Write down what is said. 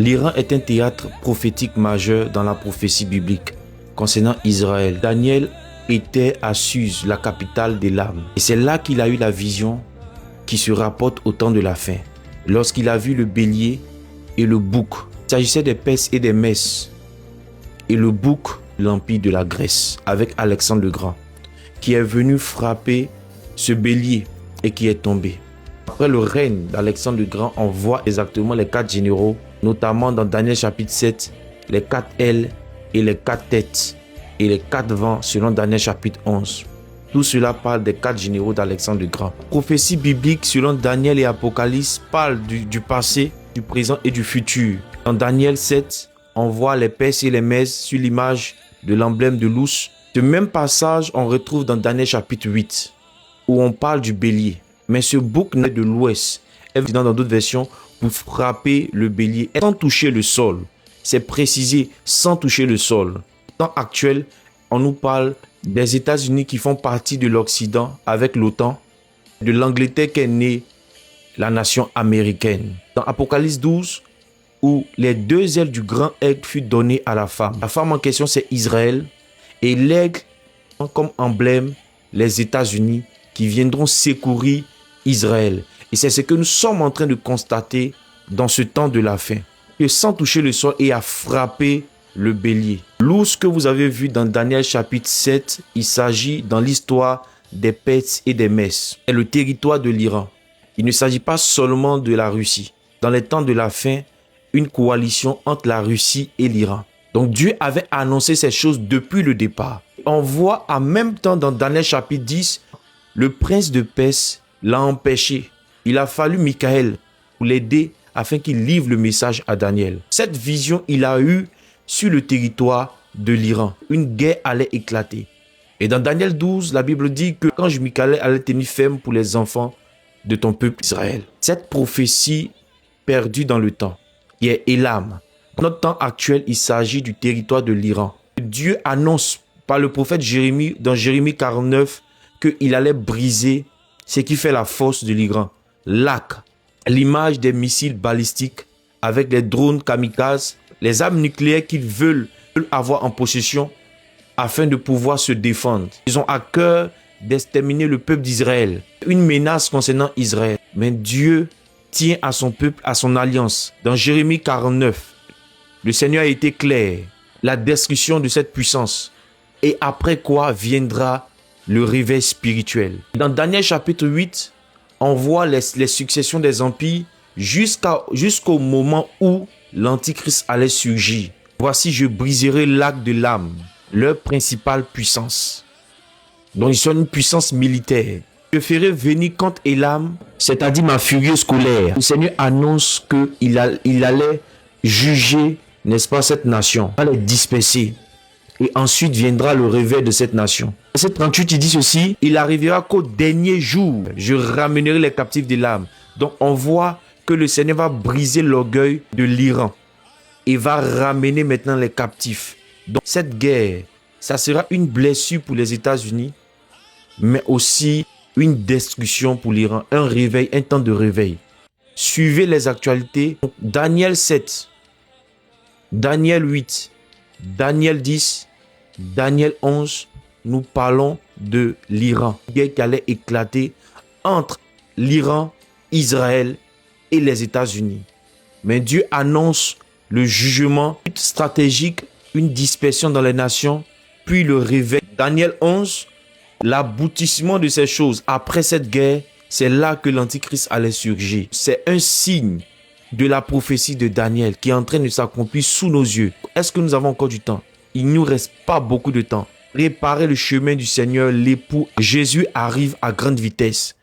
L'Iran est un théâtre prophétique majeur dans la prophétie biblique concernant Israël. Daniel était à Suse, la capitale d'Élam. Et c'est là qu'il a eu la vision qui se rapporte au temps de la fin. Lorsqu'il a vu le bélier et le bouc. Il s'agissait des Perses et des Mèdes. Et le bouc, l'empire de la Grèce, avec Alexandre le Grand, qui est venu frapper ce bélier et qui est tombé. Après le règne d'Alexandre le Grand, on voit exactement les 4 généraux, notamment dans Daniel chapitre 7, les 4 ailes et les 4 têtes et les 4 vents selon Daniel chapitre 11. Tout cela parle des 4 généraux d'Alexandre le Grand. Prophétie biblique selon Daniel et Apocalypse parle du passé, du présent et du futur. Dans Daniel 7, on voit les Perses et les Mèdes sur l'image de l'emblème de l'ours. Ce même passage, on retrouve dans Daniel chapitre 8, où on parle du bélier. Mais ce bouc naît de l'ouest, est dans d'autres versions, pour frapper le bélier sans toucher le sol. C'est précisé, sans toucher le sol. Dans le temps actuel, on nous parle des États-Unis qui font partie de l'Occident avec l'OTAN, de l'Angleterre qu'est née la nation américaine. Dans Apocalypse 12, où les 2 ailes du grand aigle furent données à la femme. La femme en question, c'est Israël, et l'aigle comme emblème les États-Unis qui viendront secourir Israël. Et c'est ce que nous sommes en train de constater dans ce temps de la fin. Que sans toucher le sol et à frapper le bélier. L'ours que vous avez vu dans Daniel chapitre 7, il s'agit dans l'histoire des Perses et des Mèdes. C'est le territoire de l'Iran. Il ne s'agit pas seulement de la Russie. Dans les temps de la fin, une coalition entre la Russie et l'Iran. Donc Dieu avait annoncé ces choses depuis le départ. On voit en même temps dans Daniel chapitre 10, le prince de Perse l'a empêché. Il a fallu Michaël pour l'aider afin qu'il livre le message à Daniel. Cette vision, il a eu sur le territoire de l'Iran. Une guerre allait éclater. Et dans Daniel 12, la Bible dit que l'ange Michaël allait tenir ferme pour les enfants de ton peuple Israël. Cette prophétie perdue dans le temps, qui est Élam. Dans notre temps actuel, il s'agit du territoire de l'Iran. Dieu annonce par le prophète Jérémie, dans Jérémie 49, qu'il allait briser ce qui fait la force de l'Iran. L'Arc, l'image des missiles balistiques avec les drones kamikazes, les armes nucléaires qu'ils veulent avoir en possession afin de pouvoir se défendre. Ils ont à cœur d'exterminer le peuple d'Israël. Une menace concernant Israël. Mais Dieu tient à son peuple, à son alliance. Dans Jérémie 49, le Seigneur a été clair. La destruction de cette puissance. Et après quoi viendra le réveil spirituel. Dans Daniel chapitre 8, on voit les successions des empires jusqu'au moment où l'Antichrist allait surgir. Voici, je briserai l'arc de l'âme, leur principale puissance. Donc ils sont une puissance militaire. Je ferai venir contre Élam, c'est-à-dire ma furieuse colère. Le Seigneur annonce qu'il allait juger, n'est-ce pas, cette nation, il va les disperser. Et ensuite viendra le réveil de cette nation. Verset 38, il dit ceci, il arrivera qu'au dernier jour, je ramènerai les captifs de l'âme. Donc on voit que le Seigneur va briser l'orgueil de l'Iran. Et va ramener maintenant les captifs. Donc cette guerre, ça sera une blessure pour les États-Unis, mais aussi une destruction pour l'Iran. Un réveil, un temps de réveil. Suivez les actualités. Daniel 7, Daniel 8, Daniel 10, Daniel 11, nous parlons de l'Iran. Une guerre qui allait éclater entre l'Iran, Israël et les États-Unis. Mais Dieu annonce le jugement stratégique, une dispersion dans les nations, puis le réveil. Daniel 11, l'aboutissement de ces choses après cette guerre, c'est là que l'Antichrist allait surgir. C'est un signe de la prophétie de Daniel qui est en train de s'accomplir sous nos yeux. Est-ce que nous avons encore du temps? Il ne nous reste pas beaucoup de temps. Préparez le chemin du Seigneur, l'époux. Jésus arrive à grande vitesse.